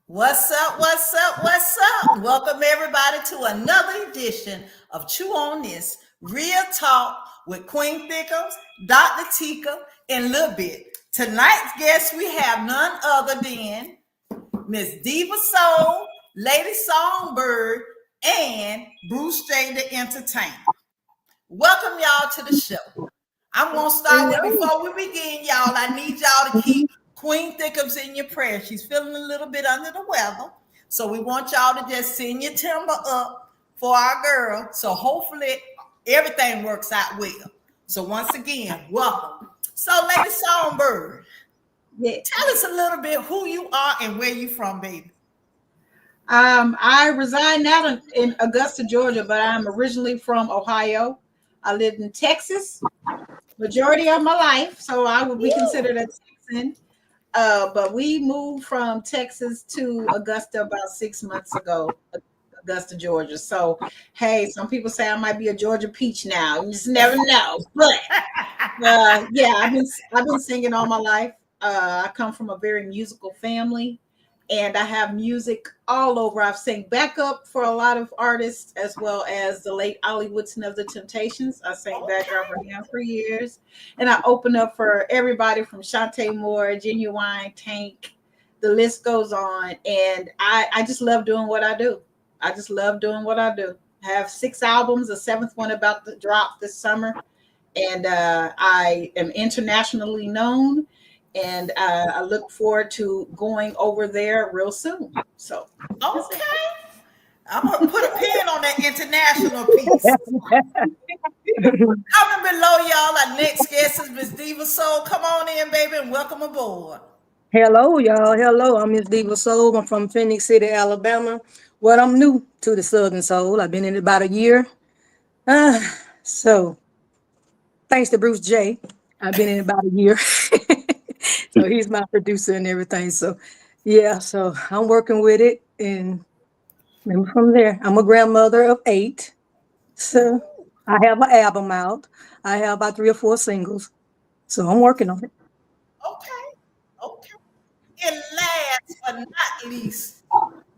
What's up? What's up? What's up? Welcome everybody to another edition of Chew on This Real Talk with Queen Thickums, Dr. Tika LilBit. Tonight's guest we have none other than MsDivaSoul, Lady Songbird, and BruceJ the Entertainer. Welcome y'all to the show. I'm gonna start with before we begin, y'all. I need y'all to keep Queen Thickums in your prayers. She's feeling a little bit under the weather. So we want y'all to just send your timber up for our girl. So hopefully everything works out well. So once again, welcome. So Lady Songbird, tell us a little bit who you are and where you from, baby. I reside now in Augusta, Georgia, but I'm originally from Ohio. I lived in Texas majority of my life, so I would be considered a Texan. But we moved from Texas to Augusta about 6 months ago, Augusta, Georgia. So, hey, some people say I might be a Georgia peach now. You just never know. But yeah, I've been singing all my life. I come from a very musical family, and I have music all over. I've sang backup for a lot of artists, as well as the late Ollie Woodson of the Temptations. I sang backup for him for years. And I open up for everybody from Shantae Moore, Genuine, Tank. The list goes on. And I just love doing what I do. I just love doing what I do. I have 6 albums, a 7th one about to drop this summer. And I am internationally known. And I look forward to going over there real soon. So, okay. I'm going to put a pin on that international piece. Coming below, y'all, our next guest is MsDivaSoul. Come on in, baby, and welcome aboard. Hello, y'all. Hello, I'm MsDivaSoul. I'm from Phoenix City, Alabama. Well, I'm new to the Southern Soul. I've been in it about a year. So, thanks to BruceJ, I've been in about a year. So he's my producer and everything. So yeah, so I'm working with it, and from there, I'm a grandmother of 8. So I have an album out. I have about 3 or 4 singles. So I'm working on it. Okay. And last but not least,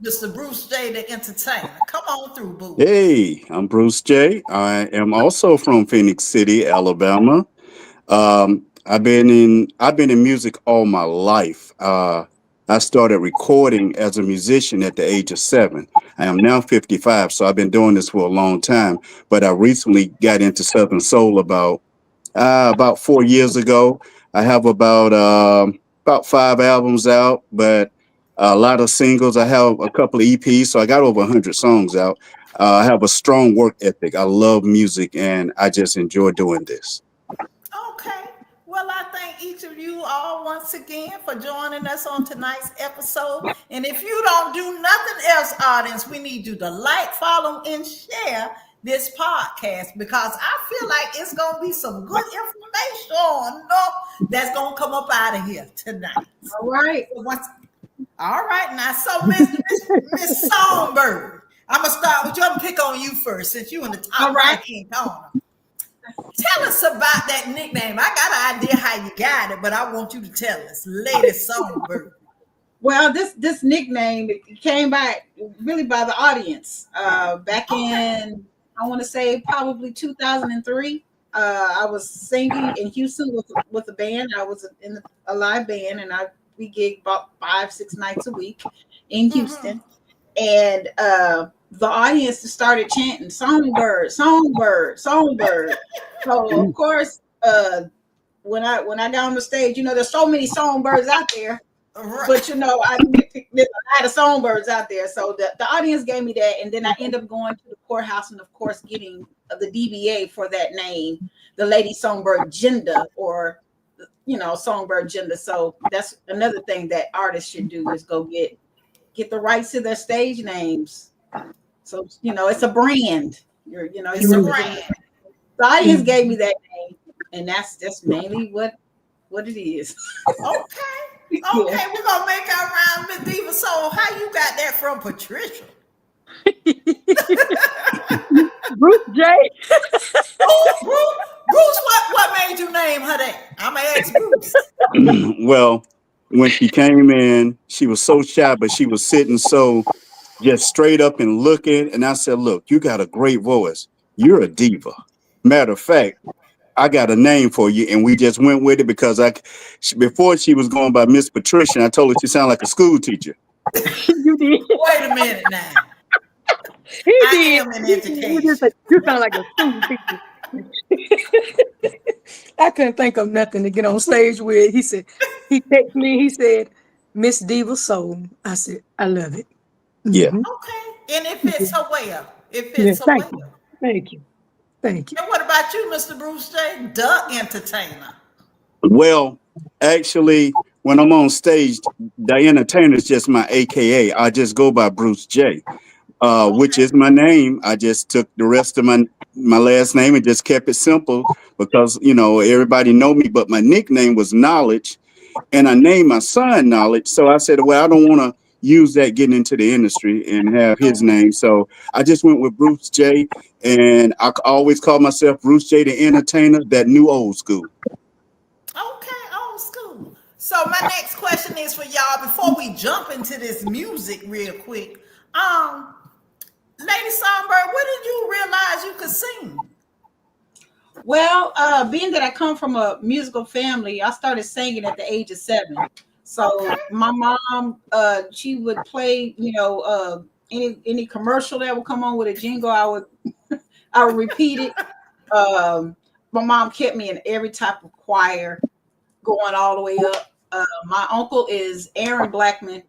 Mr. BruceJ the Entertainer. Come on through, boo. Hey, I'm BruceJ. I am also from Phoenix City, Alabama. I've been in music all my life. I started recording as a musician at the age of 7. I am now 55, so I've been doing this for a long time. But I recently got into Southern Soul about 4 years ago. I have about 5 albums out, but a lot of singles. I have a couple of EPs, so I got over 100 songs out. I have a strong work ethic. I love music, and I just enjoy doing this. Okay. Well, I thank each of you all once again for joining us on tonight's episode. And if you don't do nothing else, audience, we need you to like, follow, and share this podcast, because I feel like it's going to be some good information that's going to come up out of here tonight. All right. All right. Now, so Miss Songbird, I'm going to start with you. I'm going to pick on you first, since you're in the top right-hand corner. Tell us about that nickname. I got an idea how you got it, but I want you to tell us, Lady Songbird. Well, this nickname came back really by the audience. Back in, I want to say probably 2003. I was singing in Houston with a band. I was in a live band, and we gigged about 5-6 nights a week in Houston. And the audience started chanting "Songbird, Songbird, Songbird." So of course, when I got on the stage, there's so many songbirds out there, but I had a songbirds out there. So the audience gave me that, and then I ended up going to the courthouse and of course getting the DBA for that name, the Lady Songbird Gender, or Songbird Gender. So that's another thing that artists should do, is go get the rights to their stage names. So, it's a brand. It's a brand. The audience gave me that name, and that's mainly what it is. Okay, we're gonna make our round, MsDivaSoul. How you got that from Patricia? BruceJ. Bruce, what made you name her that? I'm gonna ask Bruce. Well, when she came in, she was so shy, but she was sitting so just straight up and looking. And I said, look, you got a great voice. You're a diva. Matter of fact, I got a name for you. And we just went with it because before she was going by Miss Patricia, I told her she sounded like a school teacher. You did. Wait a minute now. I am in education. You sound like a school teacher. I couldn't think of nothing to get on stage with. He texted me, he said, MsDivaSoul. I said, I love it. Yeah. Okay. And it fits her well. It fits her well. Thank you. Thank you. And what about you, Mr. Bruce J, the entertainer? Well, actually, when I'm on stage, the entertainer is just my AKA. I just go by BruceJ, which is my name. I just took the rest of my last name and just kept it simple because, you know, everybody know me, but my nickname was Knowledge, and I named my son Knowledge. So I said, well, I don't want to use that getting into the industry and have his name. So I just went with BruceJ, and I always call myself BruceJ the entertainer, that new old school. Okay, old school. So my next question is for y'all before we jump into this music real quick. Lady Songbird, when did you realize you could sing? Well, being that I come from a musical family, I started singing at the age of 7. So my mom, she would play, you know, any commercial that would come on with a jingle, I would repeat it. My mom kept me in every type of choir, going all the way up. My uncle is Aaron Blackman.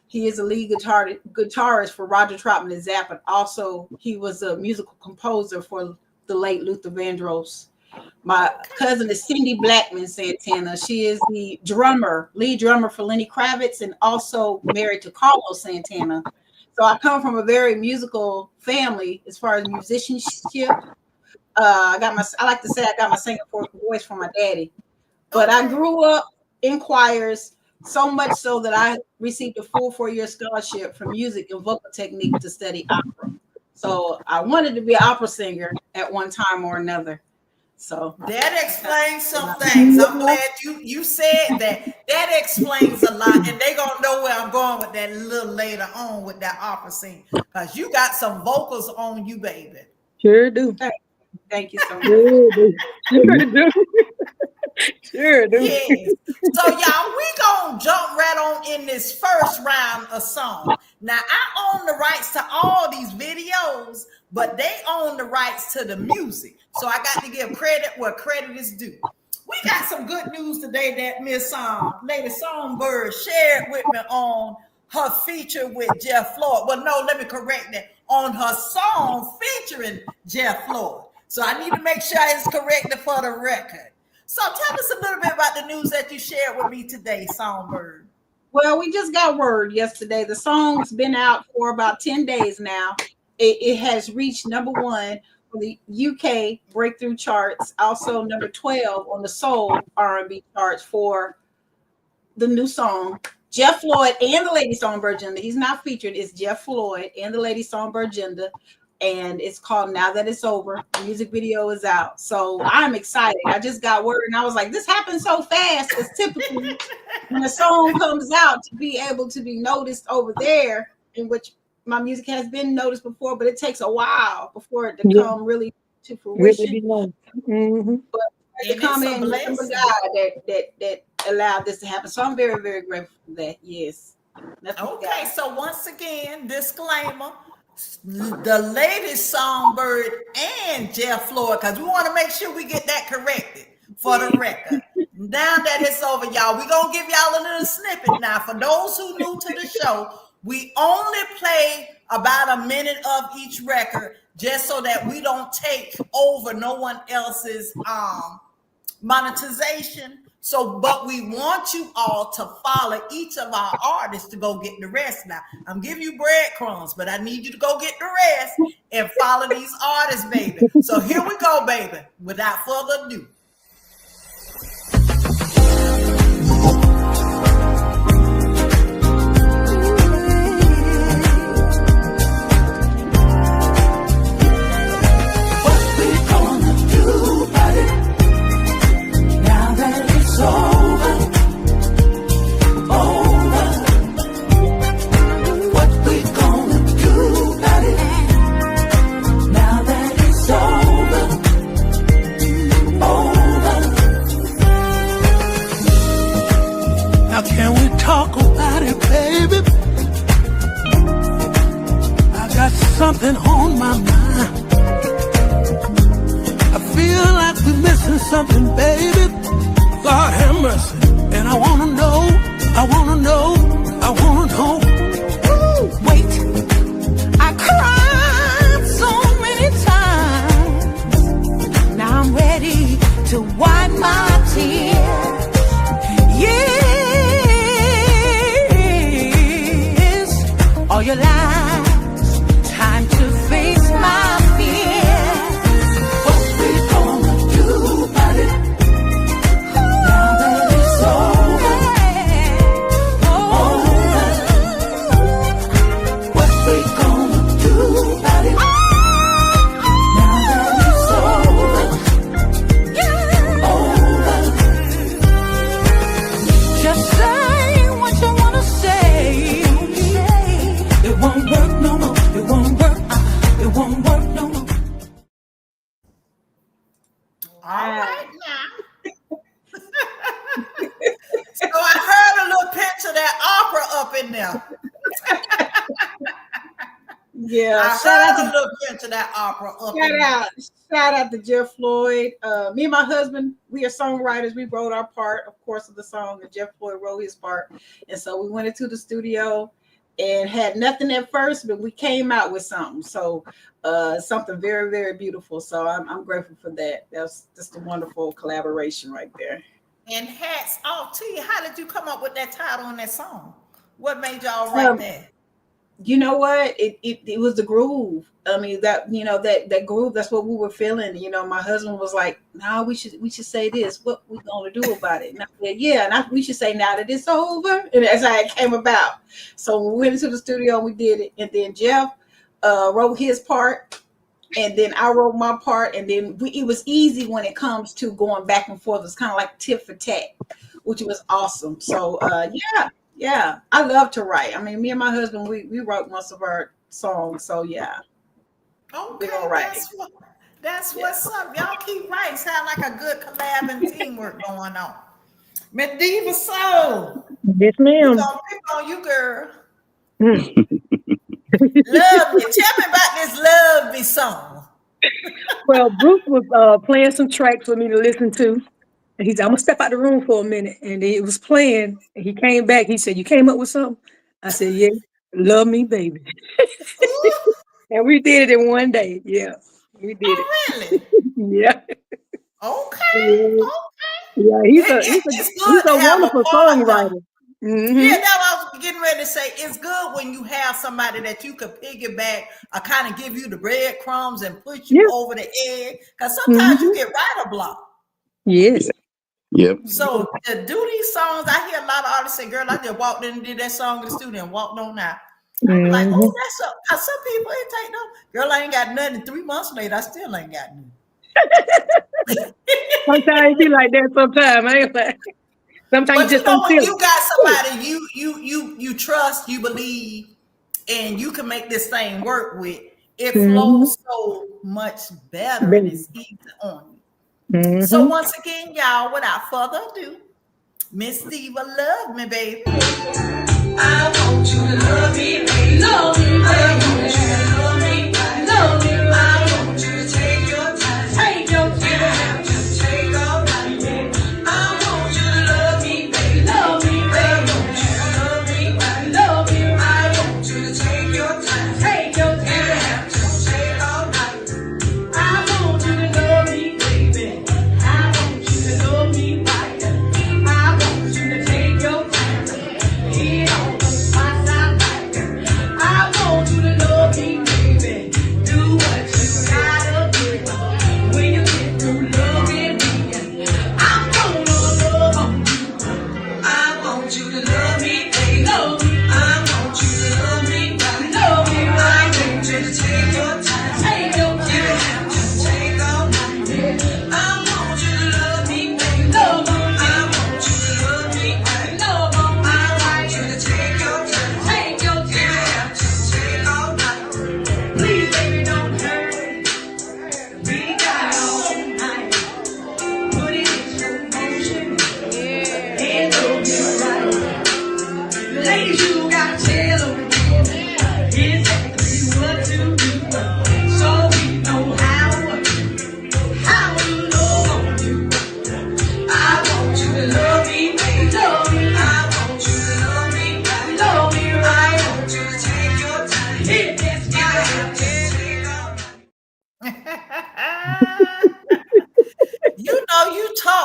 He is a lead guitarist for Roger Troutman and Zapp, but also he was a musical composer for the late Luther Vandross. My cousin is Cindy Blackman Santana. She is the lead drummer for Lenny Kravitz, and also married to Carlos Santana. So I come from a very musical family as far as musicianship. I like to say I got my singing voice from my daddy. But I grew up in choirs, so much so that I received a full 4-year scholarship for music and vocal technique to study opera. So I wanted to be an opera singer at one time or another. So that explains some things. I'm glad you said that. That explains a lot, and they're gonna know where I'm going with that a little later on with that opera scene, because you got some vocals on you, baby. Sure do. Thank you so much. Sure do. Yes. So y'all, we gonna jump right on in this first round of song. Now I own the rights to all these videos, but they own the rights to the music. So I got to give credit where credit is due. We got some good news today that Miss Lady Songbird shared with me on her feature with Jeff Floyd. Well, no, let me correct that. On her song featuring Jeff Floyd. So I need to make sure it's corrected for the record. So tell us a little bit about the news that you shared with me today, Songbird. Well, we just got word yesterday. The song's been out for about 10 days now. It has reached number 1 on the UK breakthrough charts, also number 12 on the soul R&B charts for the new song. Jeff Floyd and the Lady Songbird Gender. He's not featured. It's Jeff Floyd and the Lady Songbird Gender. And it's called Now That It's Over. The music video is out. So I'm excited. I just got word and I was like, this happens so fast. Because typically when a song comes out, to be able to be noticed over there, in which my music has been noticed before, but it takes a while before it to come really to fruition. But to come in, the guy that allowed this to happen. So I'm very, very grateful for that. Yes. Okay, so once again, disclaimer. The Lady Songbird and Jeff Floyd, because we want to make sure we get that corrected for the record. Now that it's over, y'all, we're going to give y'all a little snippet now. For those who new to the show, we only play about a minute of each record just so that we don't take over no one else's monetization. So, but we want you all to follow each of our artists to go get the rest. Now, I'm giving you breadcrumbs, but I need you to go get the rest and follow these artists, baby. So here we go, baby. Without further ado. something on my mind. I feel like we're missing something, baby. Lord have mercy. And I wanna know, I wanna know, I wanna know. Ooh, wait, I cried so many times. Now I'm ready to wipe my tears. Yes, all your lies, time to face my fears. What we gonna do about it? Now that it's over, over. What we gonna do about it? Now that it's over, over. Just say what you wanna say. It won't work no more. It won't work. It won't work no more. All right now. So I heard a little pinch of that opera up in there. Yeah, I heard a little pinch of that opera up in there. Shout out to Jeff Floyd. Me and my husband, we are songwriters. We wrote our part, of course, of the song, and Jeff Floyd wrote his part. And so we went into the studio and had nothing at first, but we came out with something. So something very, very beautiful. So I'm grateful for that. That's just a wonderful collaboration right there. And hats off to you. How did you come up with that title on that song? What made y'all write that? You know what? It was the groove. I mean, that that groove. That's what we were feeling. You know, my husband was like, "No, we should say this. What we gonna do about it?" And I said, "Yeah, and we should say now that it's over." And that's how it came about. So we went into the studio and we did it. And then Jeff wrote his part, and then I wrote my part. And then it was easy when it comes to going back and forth. It's kind of like tit for tat, which was awesome. So yeah, I love to write. I mean, me and my husband, we wrote most of our songs. So yeah. Okay, that's what's up. Y'all keep writing. Sound like a good collab and teamwork going on. MsDivaSoul. Yes, ma'am. We're gonna pick on you, girl. Love Me. Tell me about this Love Me song. Well, Bruce was playing some tracks for me to listen to. And he said, I'm gonna step out the room for a minute. And it was playing. And he came back. He said, you came up with something? I said, yeah, Love Me, baby. And we did it in one day. Yeah, we did it. Really? Yeah. Okay. Yeah, he's a wonderful songwriter. Mm-hmm. Yeah, that's what I was getting ready to say. It's good when you have somebody that you could piggyback or kind of give you the breadcrumbs and push you over the edge. Because sometimes you get writer block. Yes. Yep. So to do these songs, I hear a lot of artists say, girl, I just walked in and did that song in the studio and walked on out. I'm like, oh, that's up. Cause some people it take no. Girl, I ain't got nothing. 3 months later, I still ain't got nothing. Sometimes it be like that. Sometimes I ain't like. Sometimes but you just know, don't when feel you got somebody you trust, you believe, and you can make this thing work with. It flows so much better and it's easy on you. So once again, y'all, without further ado, Miss Diva, love me, baby. I want you to love me, baby. Love me, baby. I want you to love me, baby. Love me, baby. I want you to take your time. Take your time. You don't have to take all night, baby. I want you to love me, baby. Love me, baby. I want you to love me, baby. Love me, baby. I want you to take your time. Take your time. You don't have to take all night. I want you to love me, baby. I want you to love me, right. I want you to take your time. Get on my side.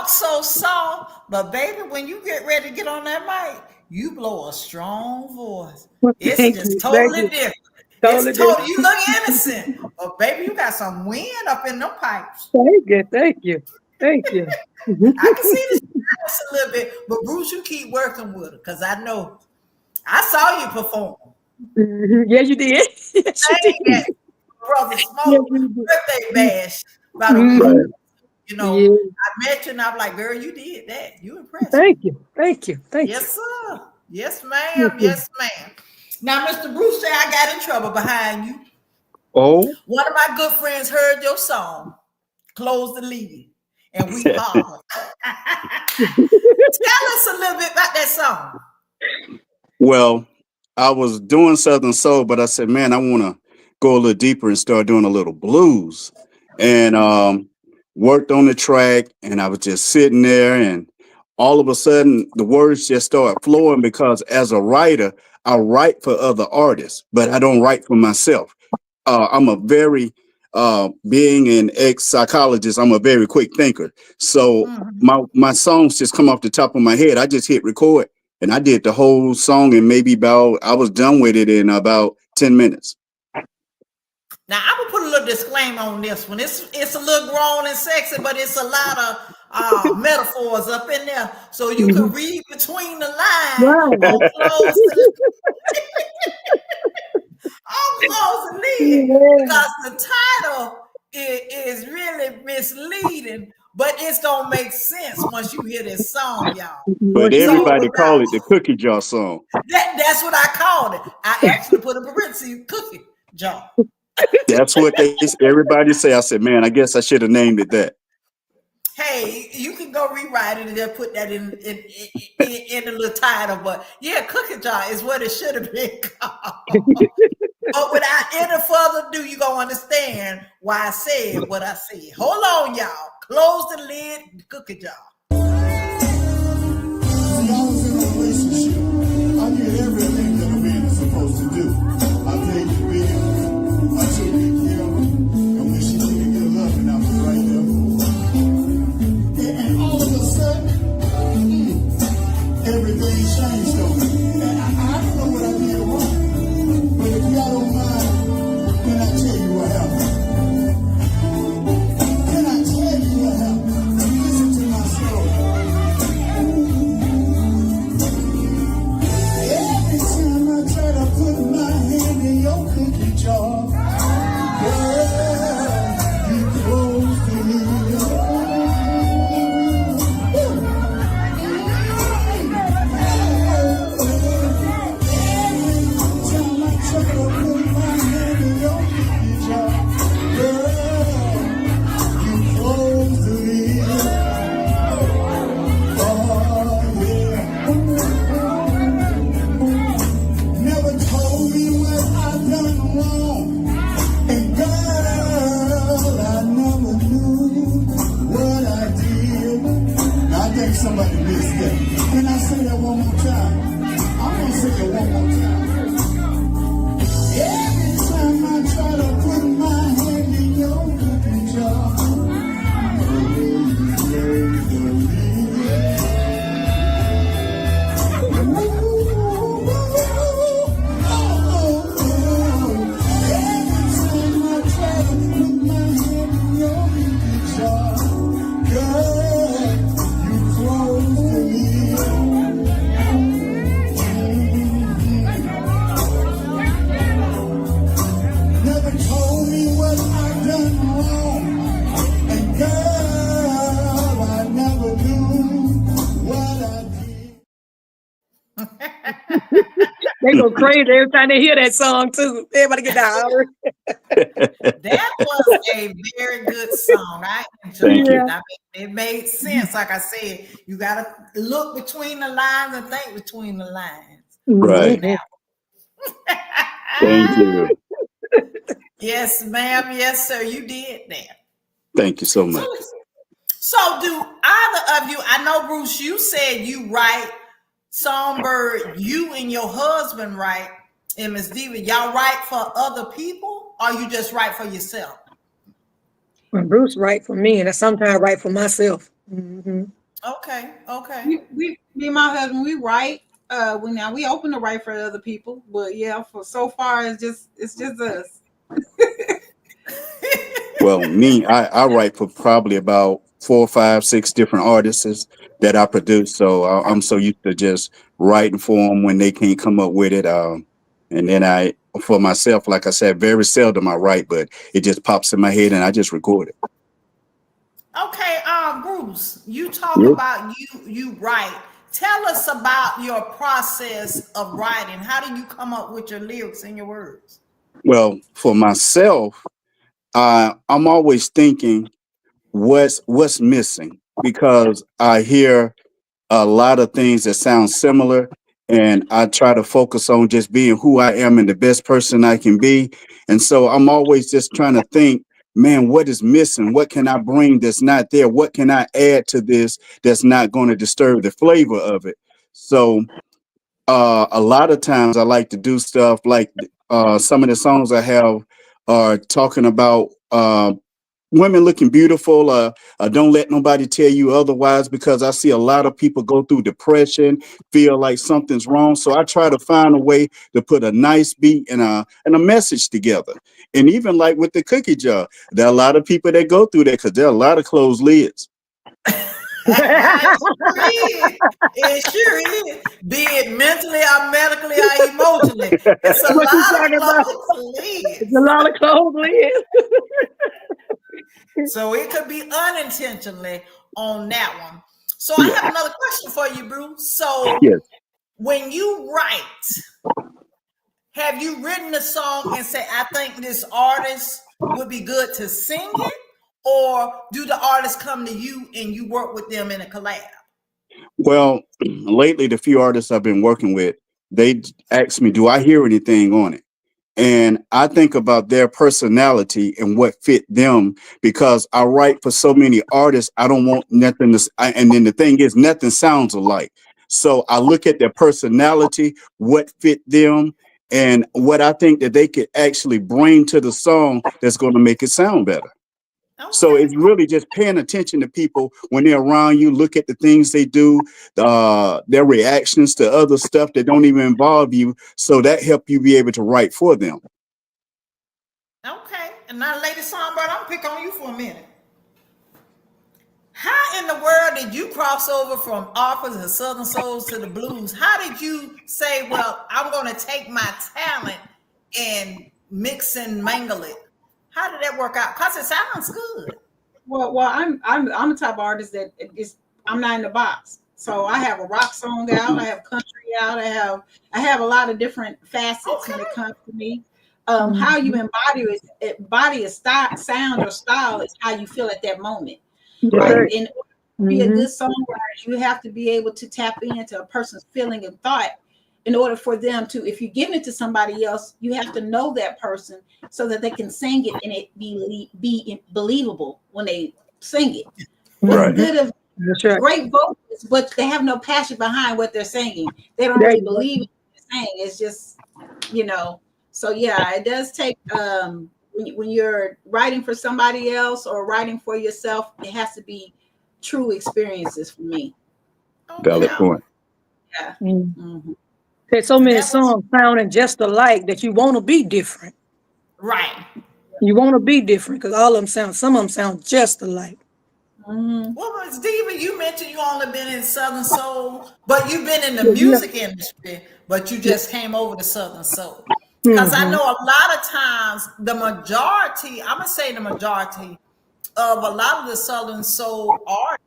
talk so soft, but baby, when you get ready to get on that mic, you blow a strong voice. It's Thank just you. Thank totally you. different. Totally It's totally, different. you look innocent, but baby, you got some wind up in them pipes. Thank you. Thank you. Thank you. I can see the shyness a little bit, but Bruce, you keep working with it because I know I saw you perform. Yes, you did. Yes, you Dang did. it, Brother Yes, Smoke you did. birthday bash about a week. Mhm. Right. You know, Yeah. I met you and I'm like, girl, you did that. You impressed me. Thank you. Thank you. Thank you. Yes, sir. Yes, Thank ma'am. you. Yes, ma'am. Now, Mr. Bruce, say I got in trouble behind you. Oh, One of my good friends heard your song, Close the Lid, and we hollered. Tell us a little bit about that song. well, I was doing Southern Soul, but I said, man, I want to go a little deeper and start doing a little blues. And worked on the track, and I was just sitting there, and all of a sudden, the words just started flowing because as a writer, I write for other artists, but I don't write for myself. I'm a very being an ex-psychologist, I'm a very quick thinker. So Mhm. my songs just come off the top of my head. I just hit record and I did the whole song in maybe about I was done with it in about 10 minutes. Now I'm gonna put a little disclaimer on this one. It's a little grown and sexy, but it's a lot of metaphors up in there, so you can Mhm. read between the lines Right. on close the close the lid Yeah. because the title is really misleading, but it's gonna make sense once you hear this song, y'all. But What you So did. everybody without call it the cookie jar song. that's what I called it. I actually put a parenthesis cookie jar. That's what everybody say. I said, man, I guess I should have named it that. Hey, you can go rewrite it and then put that in the little title. But yeah, cookie jar is what it should have been called. But without any further ado, you gonna understand why I said what I said. Hold on, y'all. Close the lid, cookie jar. When I was in a relationship, I did everything that a man is supposed to do. I paid the bills, I took good care of her, and when she needed good loving, I was right there for her. And all of a sudden, everything changed on me. And I don't know what I did wrong, but if y'all don't mind, can I tell you what happened? Can I tell you what happened? Listen to my story. Every time I try to put my hand in your cookie jar, girl, you close the lid. Every time I try to put my hand in your cookie jar, girl, you close the lid. Oh, yeah. Never told me what I done wrong. And girl, I never knew what I did. Now, I think somebody missed that. Can I say that one more time? I'm gonna say it one more time. Every time I try to put my hand in your cookie jar, never told me what I done wrong. And girl, I never knew what I did. They go crazy every time they hear that song too. Everybody get that holler. That was a very good song. I enjoyed Thank it. you. I mean, it made sense. Like I said, you gotta look between the lines and think between the lines. Right. Mhm. Thank you. Yes, ma'am. Yes, sir. You did that. Thank you so So, much. so do either of you? I know, Bruce. You said you write Songbird. You and your husband write. And Miss Diva, y'all write for other people, or you just write for yourself? When Bruce write for me, and I sometimes write for myself. Mhm. Okay. Me and my husband, we write. We open to write for other people, but yeah, for so far it's just us. Well, me, I write for probably about 4, 5, 6 different artists that I produce. So I'm so used to just writing for them when they can't come up with it. And then for myself, like I said, very seldom I write, but it just pops in my head and I just record it. Okay, Bruce, you talk Yep. about you write. Tell us about your process of writing. How do you come up with your lyrics and your words? Well, for myself, I'm always thinking what's missing because I hear a lot of things that sound similar, and I try to focus on just being who I am and the best person I can be. And so I'm always just trying to think, man, what is missing? What can I bring that's not there? What can I add to this that's not going to disturb the flavor of it? So a lot of times I like to do stuff like some of the songs I have are talking about women looking beautiful. Don't let nobody tell you otherwise, because I see a lot of people go through depression, feel like something's wrong. So I try to find a way to put a nice beat and a message together. And even like with the cookie jar, there are a lot of people that go through that because there are a lot of closed lids. It sure is. It sure is. Be it mentally or medically or emotionally. It's a What you lot of talking about? close It's a lids. lot of clothes lids. So it could be unintentionally on that one. So I Yeah. have another question for you, Bruce. So Yes. when you write, have you written a song and say, I think this artist would be good to sing it? Or do the artists come to you and you work with them in a collab? Well, lately, the few artists I've been working with, they ask me, do I hear anything on it? And I think about their personality and what fit them, because I write for so many artists. I don't want nothing and then the thing is, nothing sounds alike. So I look at their personality, what fit them, and what I think that they could actually bring to the song that's going to make it sound better. So Okay. it's really just paying attention to people when they're around you. Look at the things they do, their reactions to other stuff that don't even involve you. So that help you be able to write for them. Okay. And now, Lady Songbird, I'm gonna pick on you for a minute. How in the world did you cross over from Arthurs and Southern Souls to the blues? How did you say, well, I'm going to take my talent and mix and mangle it? How did that work out? Because it sounds good. Well, I'm the type of artist that I'm not in the box. So I have a rock song out, I have country out, I have a lot of different facets when Okay. it comes to me. How you embody a style, sound or style is how you feel at that moment. Right. Right. In order to be a good songwriter, you have to be able to tap into a person's feeling and thought in order for them to, if you give it to somebody else, you have to know that person so that they can sing it and it be believable when they sing it. What's Right. good of That's right. great vocalists, but they have no passion behind what they're singing. They don't There really you go. believe in what they're saying. It's just, so yeah, it does take when you're writing for somebody else or writing for yourself, it has to be true experiences for me. Valid Okay. point. Yeah. Mm-hmm. There's so many That was songs sounding just alike that you want to be different. right. You want to be different because some of them sound just alike. Mm-hmm. Well, Stephen, you mentioned you only been in Southern Soul, but you've been in the Yeah. music industry, but you just came over to Southern Soul. Because I Mm-hmm. know a lot of times I'm gonna say the majority of a lot of the Southern Soul artists,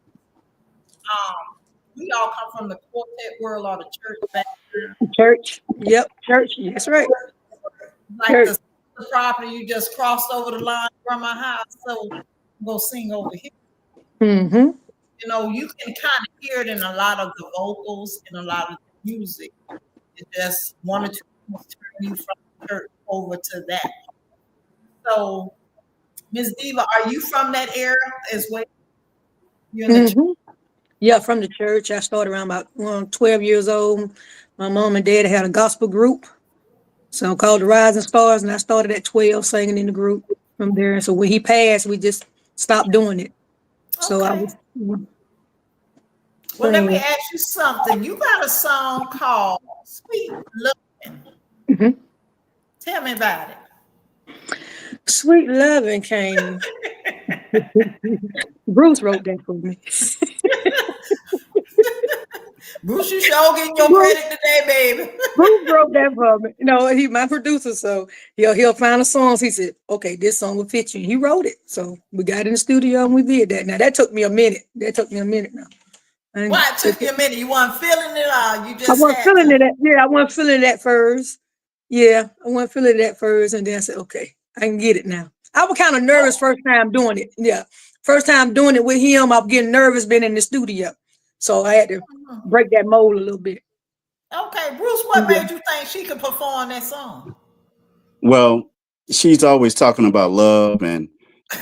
we all come from the quartet world or the church background. Church. Yep. Church. That's right. Like Church. the property you just crossed over the line from my house, so go sing over here. Mm-hmm. You can kind of hear it in a lot of the vocals and a lot of the music. It just one or two things turn you from the church over to that. So, Miss Diva, are you from that era as well? You in the church? Mm-hmm. Yeah, from the church. I started around about 12 years old. My mom and dad had a gospel group, so called the Rising Stars, and I started at 12 singing in the group from there. And so when he passed, we just stopped doing it. So I Okay. was Well, let me ask you something. You got a song called Sweet Loving. Mhm. Tell me about it. Sweet Loving came. Bruce wrote that for me. Bruce, you sure getting your Bruce, credit today, baby. Bruce wrote that for me. No, he my producer, so he'll find the songs. He said, "Okay, this song will fit you." He wrote it, so we got in the studio and we did that. Now that took me a minute. Now. Why it took you a minute? You weren't feeling it, or you I just wasn't had feeling to? it. I wasn't feeling it at first. Yeah, I wasn't feeling it at first, and then I said, "Okay, I can get it now." I was kind of nervous first time doing it. Yeah, first time doing it with him, I was getting nervous being in the studio, so I had to break that mold a little bit. Okay, Bruce, what Yeah. made you think she could perform that song? Well, she's always talking about love, and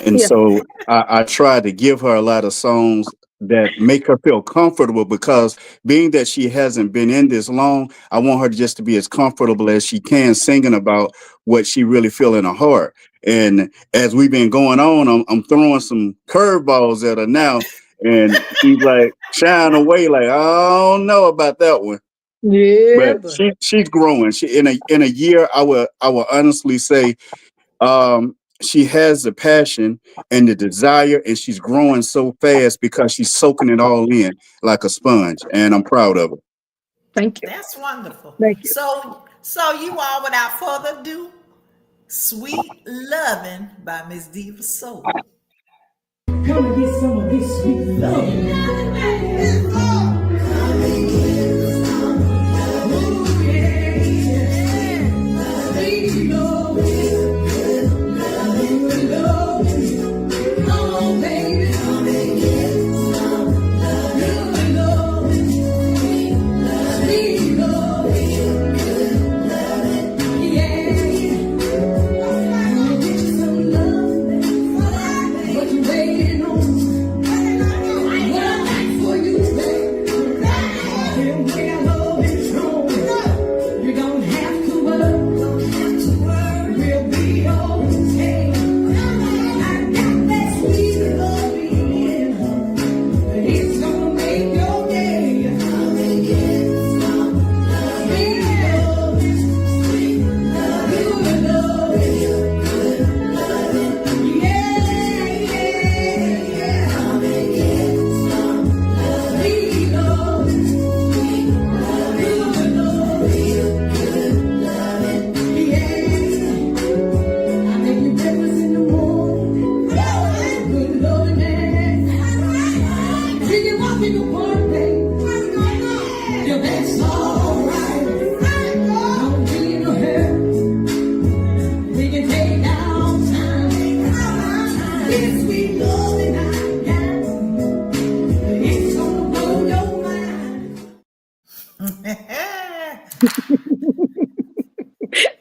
Yeah. so I try to give her a lot of songs that make her feel comfortable, because being that she hasn't been in this long, I want her just to be as comfortable as she can singing about what she really feel in her heart. And as we've been going on, I'm throwing some curveballs at her now, and she's like shying away, like, I don't know about that one. Yeah, But but she's growing. She in a year, I will honestly say, she has the passion and the desire, and she's growing so fast because she's soaking it all in like a sponge, and I'm proud of her. thank you. That's wonderful. Thank you. So you all, without further ado, Sweet Loving by MsDivaSoul. Come and get some of this sweet love.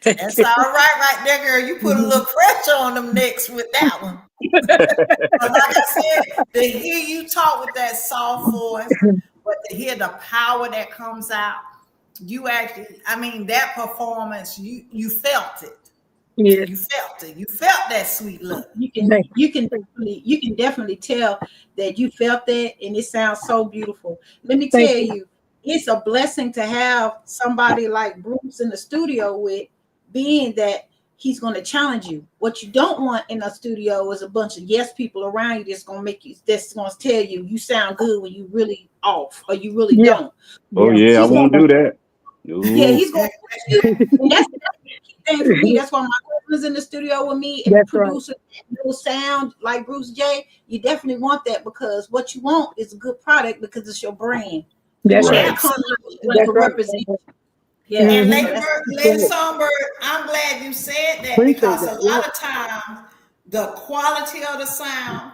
That's all right there, girl. You put a little pressure on them necks with that one. But like I said, to hear you talk with that soft voice, but to hear the power that comes out, you actually, I mean, that performance, you felt it. Yeah. You felt it. You felt that sweet love. You can definitely tell that you felt that, and it sounds so beautiful. Let me tell you, it's a blessing to have somebody like Bruce in the studio with, being that he's going to challenge you. What you don't want in a studio is a bunch of yes people around you that's going to tell you sound good when you really off, or you really don't. Oh yeah, I won't do that. Yeah, he's going to push you. And that's the key thing for me. That's why my husband's in the studio with me, and the producer will sound like Bruce J. You definitely want that, because what you want is a good product, because it's your brand. That's Right. Like a representation. Yeah. And Lady Songbird, I'm glad you said that, because a lot of times the quality of the sound,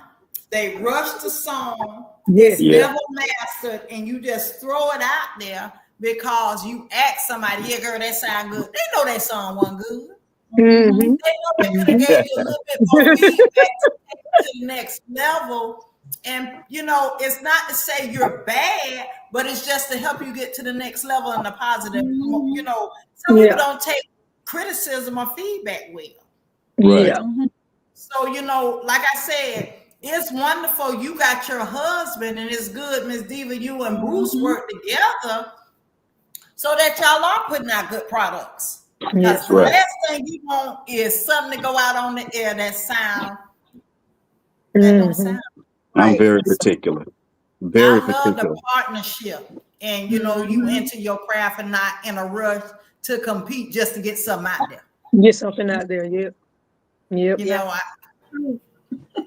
they rush the song, it's never mastered, and you just throw it out there because you ask somebody, yeah, girl, that sound good. They know that song wasn't good. Mm-hmm. They know they could have gave you a little bit more feedback to take it to the next level. And it's not to say you're bad, but it's just to help you get to the next level in the positive. Some people don't take criticism or feedback well. Right. Yeah. So, like I said, It's wonderful. You got your husband, and it's good, Miss Diva. You and Bruce work together so that y'all are putting out good products. Because Yes. the last thing you want is something to go out on the air that don't sound. I'm Right. very particular. Very I love the particular. partnership, and you into your craft and not in a rush to compete just to get something out there. Get something out there. Yep. You know,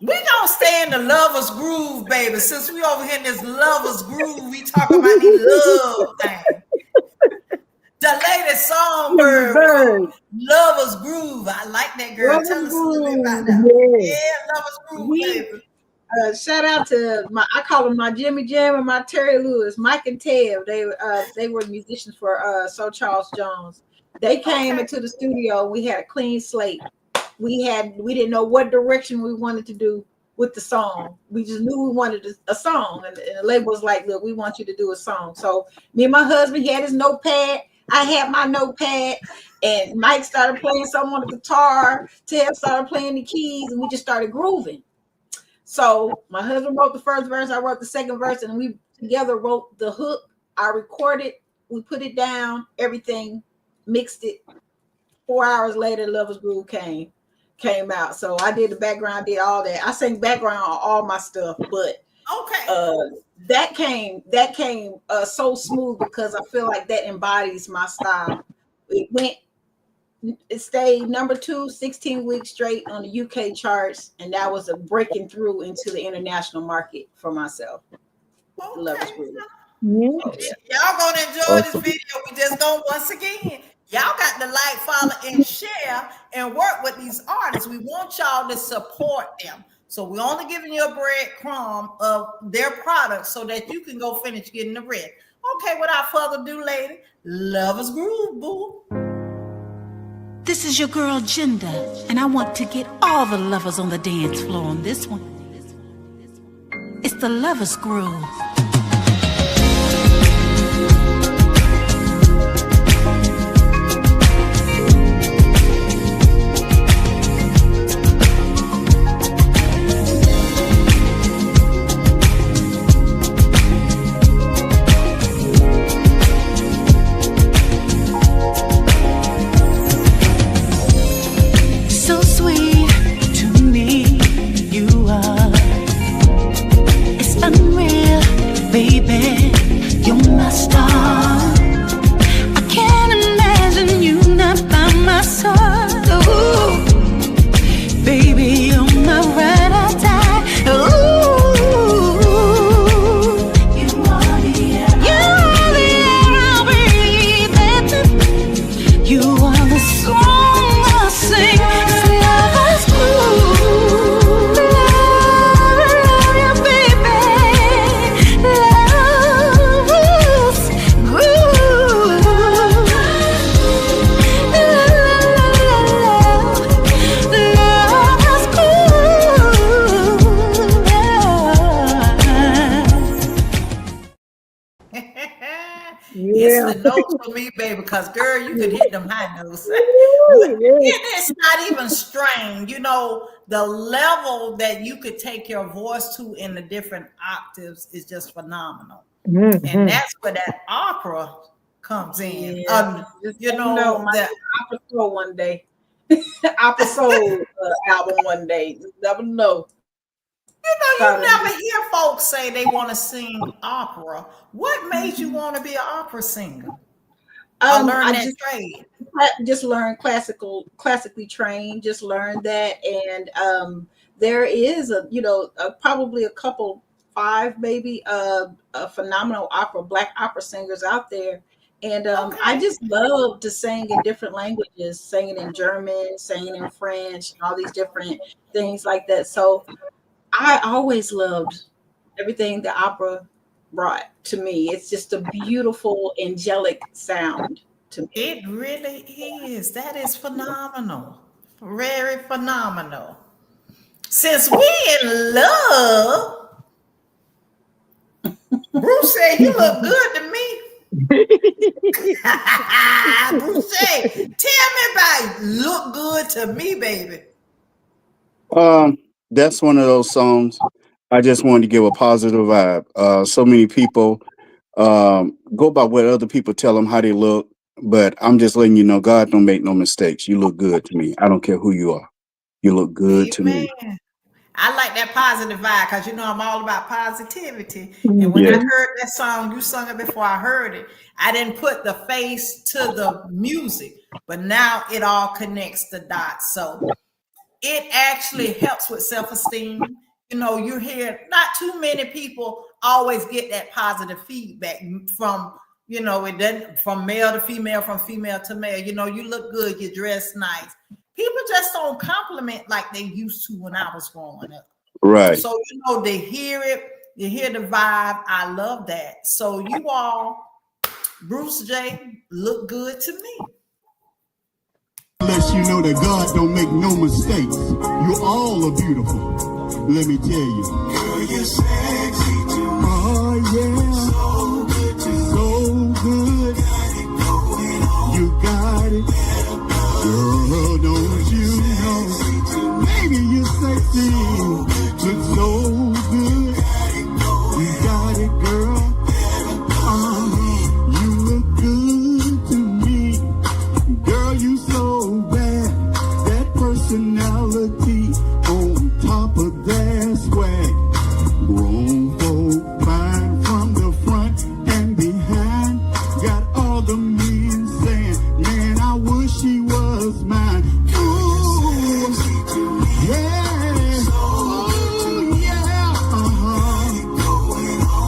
we gonna stay in the lovers groove, baby. Since we over here in this lovers groove, we talk about these love things. The latest Songbird wrote Lovers Groove. I like that girl. Lovers Tell us a little bit about Groove. that. Yes. Yeah, Lovers Groove, baby. Shout out to I call them my Jimmy Jam and my Terry Lewis, Mike and Tev. They were musicians for Sir Charles Jones. They came into the studio. We had a clean slate. We didn't know what direction we wanted to do with the song. We just knew we wanted a song, and the label was like, "Look, we want you to do a song." So me and my husband, he had his notepad. I had my notepad, and Mike started playing something on the guitar. Tev started playing the keys, and we just started grooving. So my husband wrote the first verse, I wrote the second verse, and we together wrote the hook. I recorded, we put it down, everything, mixed it. 4 hours later, Lovers Groove came out. So I did the background, did all that. I sang background on all my stuff, but that came so smooth because I feel like that embodies my style. It stayed number 2, 16 weeks straight on the UK charts, and that was a breaking through into the international market for myself. Lovers Groove. Y'all gonna enjoy this video. We just gonna once again, y'all got to like, follow, and share, and work with these artists. We want y'all to support them. So we're only giving you a breadcrumb of their products so that you can go finish getting the rest. Okay, without further ado, lady, Lovers Groove, boo. This is your girl, Jinda, and I want to get all the lovers on the dance floor on this one. It's the Lovers Groove. It's the notes for me, baby, because girl, you could hit them high notes. It's not even strained. You know, the level that you could take your voice to in the different octaves is just phenomenal. And that's where that opera comes in. You know that opera soul one day. Opera soul album one day. You never know. You know, you never hear folks say they want to sing opera. What made you want to be an opera singer? Learn that trade. Just learn classically trained. Just learn that, and there is probably a couple, 5 maybe, phenomenal black opera singers out there. And I just love to sing in different languages, singing in German, singing in French, and all these different things like that. So I always loved everything the opera brought to me. It's just a beautiful, angelic sound to me. It really is. That is phenomenal. Very phenomenal. Since we in love, Bruce said he look good to me. Bruce said, tell me about it. Look good to me, baby. that's one of those songs. I just wanted to give a positive vibe. So many people go by what other people tell them how they look, but I'm just letting you know, God don't make no mistakes. You look good to me. I don't care who you are. You look good to me. Amen. I like that positive vibe because I'm all about positivity. And when I Yeah, heard that song, you sung it before I heard it. I didn't put the face to the music, but now it all connects the dots. So it actually helps with self-esteem. You hear not too many people always get that positive feedback from, it doesn't from male to female, from female to male. You look good, you dress nice. People just don't compliment like they used to when I was growing up. right. So, they hear it, you hear the vibe. I love that. So you all, Bruce J, look good to me. Lets you know that God don't make no mistakes. You all are beautiful. Let me tell you. Girl, you're sexy to me. Oh, yeah. So good to me. So good. Got it going on. You got it. Girl, don't you know? Baby, you're sexy. Look so good. You got it, girl. You look good to me. Girl, you so bad. That personality on top of that swag. Grown folk fine from the front and behind. Got all the men saying, man, I wish she was mine. Ooh, yeah. Oh, yeah.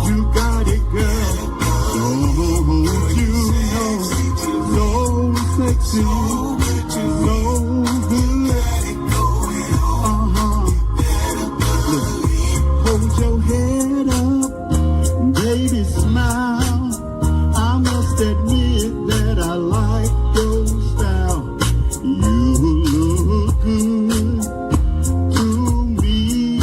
You got it, girl. Don't you know? So sexy. So good. Hold your head up, baby, smile. I must admit that I like your style. You look good to me.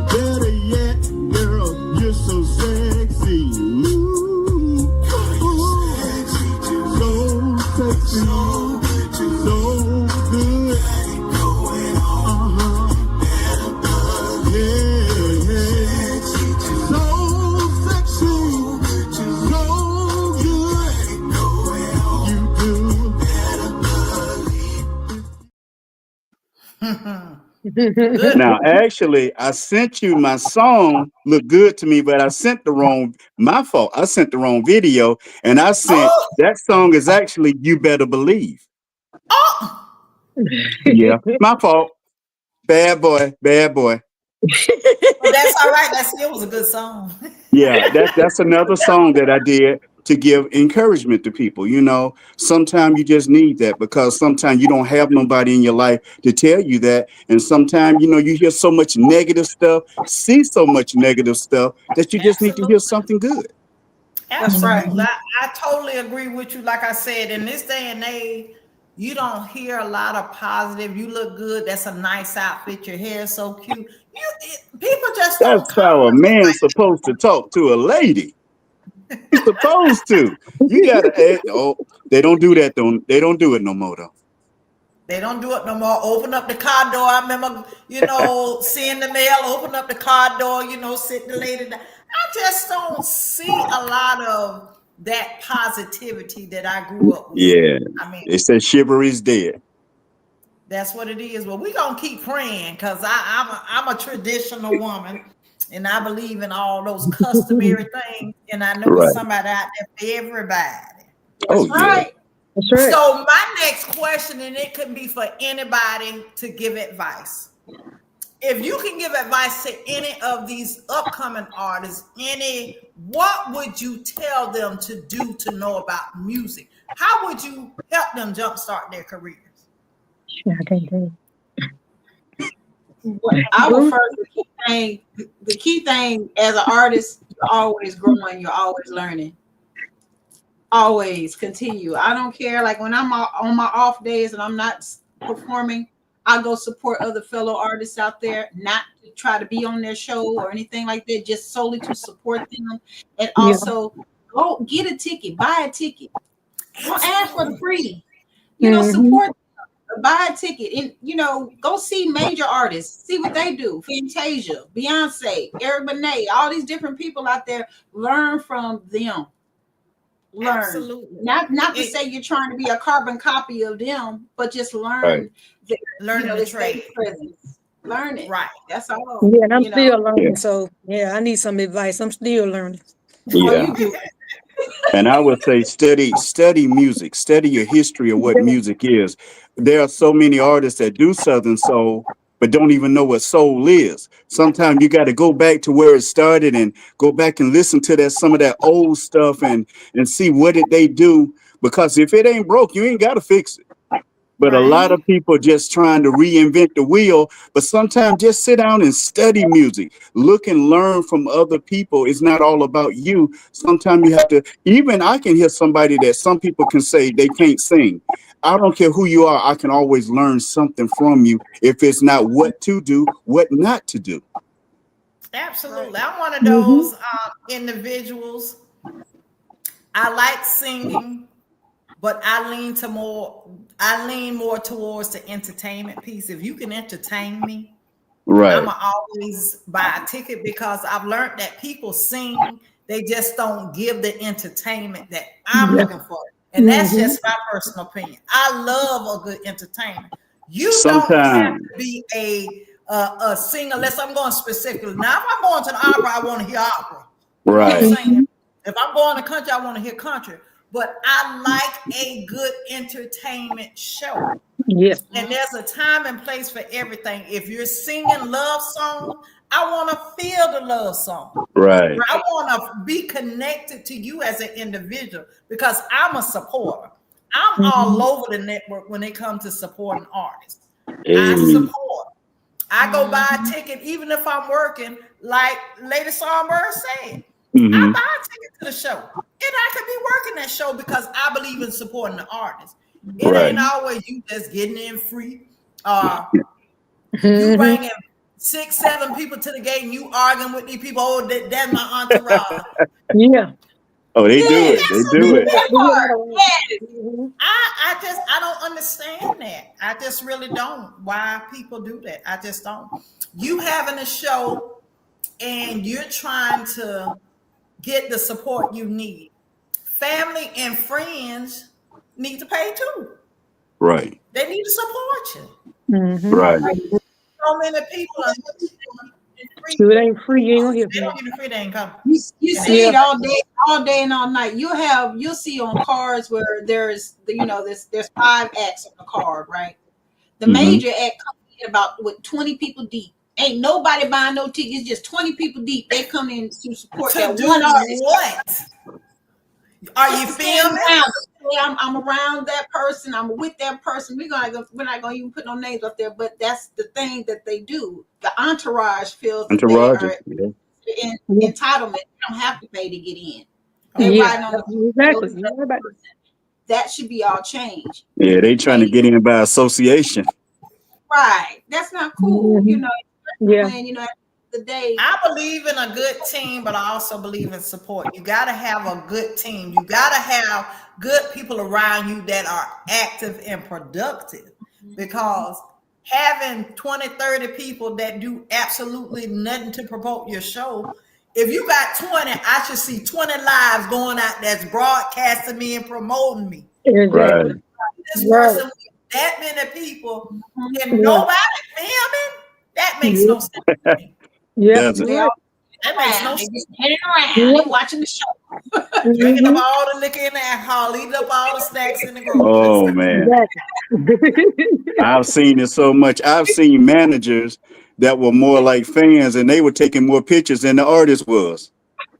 Better yet, girl, you're so sexy. Ooh, so sexy, so good. Yeah, so sexy, so good. You do. Good. Now, actually, I sent you my song, Look Good to Me, but I sent the wrong, my fault. I sent the wrong video, and I sent Oh, that song is actually You Better Believe. oh. Yeah, my fault. Bad boy, bad boy. Well, that's all right. That still was a good song. Yeah, that's another song that I did to give encouragement to people. Sometimes you just need that because sometimes you don't have nobody in your life to tell you that. And sometimes, you hear so much negative stuff, see so much negative stuff that you just need to hear Absolutely. something good. That's right. Absolutely. I totally agree with you. Like I said, in this day and age, you don't hear a lot of positive. You look good. That's a nice outfit. Your hair is so cute. People just That's don't how a compliment man's like supposed to talk to a lady. He's supposed to. You gotta. Oh, they don't do that. They don't do it no more though. they don't do it no more. Open up the car door. I remember, seeing the mail, open up the car door, sit the lady down. I just don't see a lot of that positivity that I grew up with. Yeah, I mean, they said chivalry's dead. that's what it is. Well, we're gonna keep praying because I'm a traditional woman and I believe in all those customary things. And I know it's Right. somebody out there for everybody. Oh That's yeah. right. That's right. So my next question, and it could be for anybody to give advice. If you can give advice to any of these upcoming artists, what would you tell them to do to know about music? How would you help them jumpstart their careers? I can't do I will Bruce? first the key thing as an artist, you're always growing, you're always learning. Always continue. I don't care. Like when I'm on my off days and I'm not performing, I go support other fellow artists out there, not to try to be on their show or anything like that, just solely to support them. And Yeah. also go get a ticket, buy a ticket. Don't ask for the free. Mhm. Support. buy a ticket and go see major artists, see what they do. Fantasia, Beyonce, Eric Benet, all these different people out there. Learn from them. Learn. Absolutely. Not to say you're trying to be a carbon copy of them, but just learn the trade presence. Learn it. Right. That's all. Yeah, and I'm still learning. So I need some advice. I'm still learning. Yeah. You do. And I would say study music, study your history of what music is. There are so many artists that do Southern soul, but don't even know what soul is. Sometimes you got to go back to where it started and go back and listen to some of that old stuff and see what did they do. Because if it ain't broke, you ain't got to fix it. But a lot of people just trying to reinvent the wheel. But sometimes just sit down and study music. Look and learn from other people. It's not all about you. Sometimes you have to, even I can hear somebody that some people can say they can't sing. I don't care who you are. I can always learn something from you. If it's not what to do, what not to do. Absolutely. I'm one of those individuals. I like singing, but I lean more towards the entertainment piece. If you can entertain me, right, I'm always buy a ticket, because I've learned that people sing, they just don't give the entertainment that I'm looking for. And that's just my personal opinion. I love a good entertainment. You don't have to be a singer unless I'm going specifically. Now, if I'm going to the opera, I want to hear opera. Right. You know what I'm saying? If I'm going to country, I want to hear country. But I like a good entertainment show. Yes. And there's a time and place for everything. If you're singing love songs, I want to feel the love song. Right. I want to be connected to you as an individual, because I'm a supporter. I'm all over the network when it comes to supporting artists. I support. I go buy a ticket, even if I'm working, like Lady Songbird said. I buy a ticket to the show, and I could be working that show because I believe in supporting the artist. It ain't always you just getting in free. You bringing 6-7 people to the gate and you arguing with these people. Oh, that's my entourage. Yeah. Oh, they do it. They do it. I don't understand that. I just really don't. Why people do that? I just don't. You having a show and you're trying to get the support you need. Family and friends need to pay too. Right. They need to support you. Right. So many people are it ain't free. You ain't gonna hear they don't get free, they ain't coming. You see it all day and all night. You'll see on cards where there's 5 acts on the card, right? The major act comes in about 20 people deep. Ain't nobody buying no tickets, just 20 people deep. They come in to support that one artist. What? Are you filming? I'm around that person. I'm with that person. We're not gonna even put no names up there, but that's the thing that they do. The entourage feels that they are in entitlement. They don't have to pay to get in. Exactly. That should be all changed. Yeah, they trying to get in by association. Right. That's not cool. Yeah. When, at the day. I believe in a good team, but I also believe in support. You got to have a good team. You got to have good people around you that are active and productive, because having 20, 30 people that do absolutely nothing to promote your show. If you got 20, I should see 20 lives going out that's broadcasting me and promoting me. Right. This person with that many people and nobody filming, that makes no sense to me. Yeah. That makes no sense. Heading around, they watching the show. Drinking up all the liquor in the alcohol, eating up all the snacks in the grocery. Oh man. I've seen it so much. I've seen managers that were more like fans and they were taking more pictures than the artist was.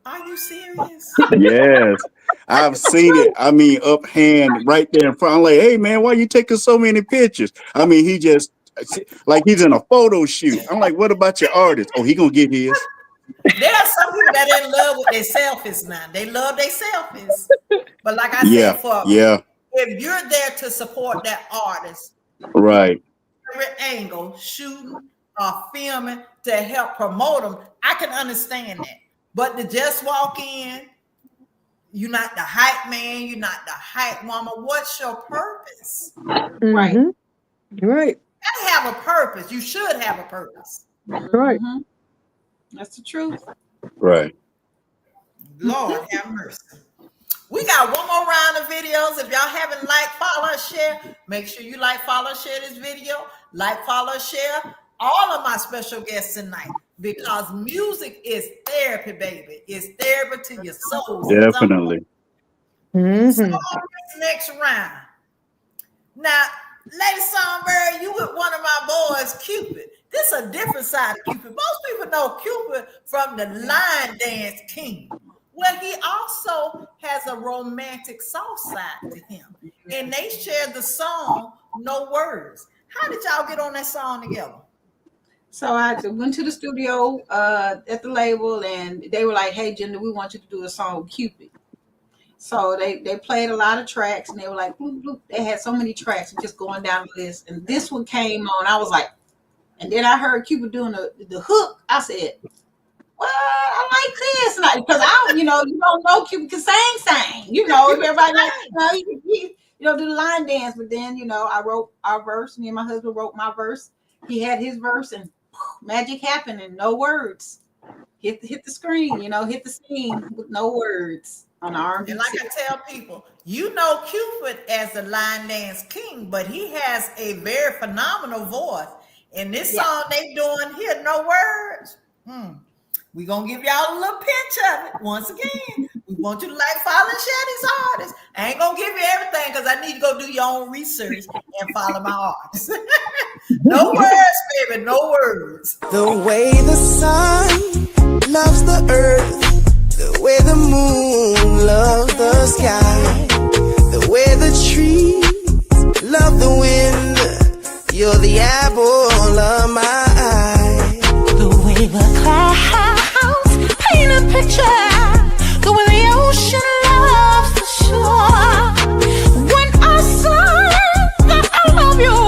Are you serious? Yes. I've seen it. I mean, up hand right there in front. I'm like, hey man, why are you taking so many pictures? I mean, he just like he's in a photo shoot. I'm like, what about your artist? Oh, he gonna get his. There are some people that are in love with their selfies now. They love their selfies. But like I said, if you're there to support that artist, right, every angle, shooting or filming to help promote them, I can understand that. But to just walk in, you're not the hype man, you're not the hype woman. What's your purpose? Right. You're right. You gotta have a purpose. You should have a purpose. Right. Mhm. That's the truth. Right. Lord have mercy. We got one more round of videos. If y'all haven't liked, follow, share, make sure you like, follow, share this video. Like, follow, share all of my special guests tonight because music is therapy, baby. It's therapy to your soul. Definitely. So Mm-hmm. on this next round. Now, Lady Songbird, you with one of my boys, Cupid. This is a different side of Cupid. Most people know Cupid from the line dance king. Well, he also has a romantic soft side to him. And they shared the song No Words. How did y'all get on that song together? So I went to the studio at the label, and they were like, "Hey, Jinder, we want you to do a song with Cupid." So they played a lot of tracks, and they were like, bloop, bloop. They had so many tracks, and just going down the list. And this one came on. I was like, and then I heard Cupid doing the hook. I said, well, I like this, and because you don't know Cupid can sing. Everybody like, do the line dance. But then, I wrote our verse. Me and my husband wrote my verse. He had his verse, and magic happened, and no words. Hit the screen, hit the scene with no words on the R&B. And like I tell people, you know Cupid as the line dance king, but he has a very phenomenal voice. And this song they doing here, No Words. We're going to give y'all a little pinch of it. Once again, we want you to like, follow, and share these artists. I ain't going to give you everything because I need to go do your own research and follow my artists. No words, baby, no words. The way the sun loves the earth, the way the moon loves the sky, the way the trees love the wind, you're the apple of my eye. The way the clouds paint a picture, the way the ocean loves the shore. When I say that I love you,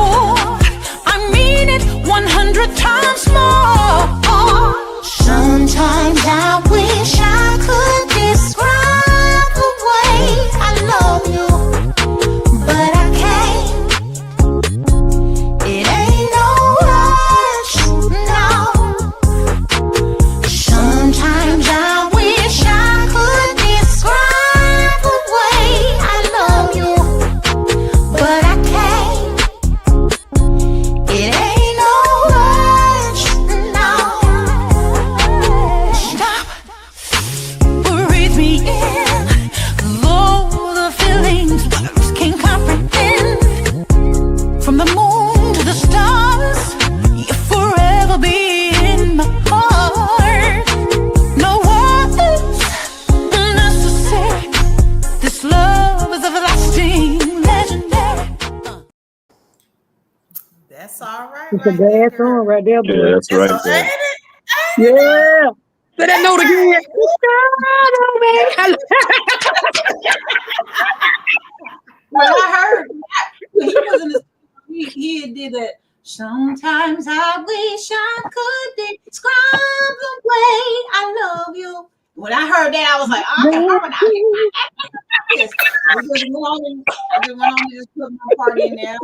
I mean it 100 times more. Sometimes I wish I could describe the way I love you, but I can't. It ain't no rush, no. Sometimes I wish I could describe the way I love you, but I can't. It ain't no rush, no. Stop, breathe me in. Though the feelings words can't comprehend. From the moon to the stars, you'll forever be in my heart. No words necessary. This love is everlasting, legendary. That's all right. It's a Right there, bad girl. song right there, boy. Yeah, that's It's right a, there. ain't it? Ain't it? Yeah. Say that note again. When I heard when he was in the he did that. Sometimes I wish I could describe the way I love you. When I heard that, I was like, I can harmonize. I just went on and just put my part in there.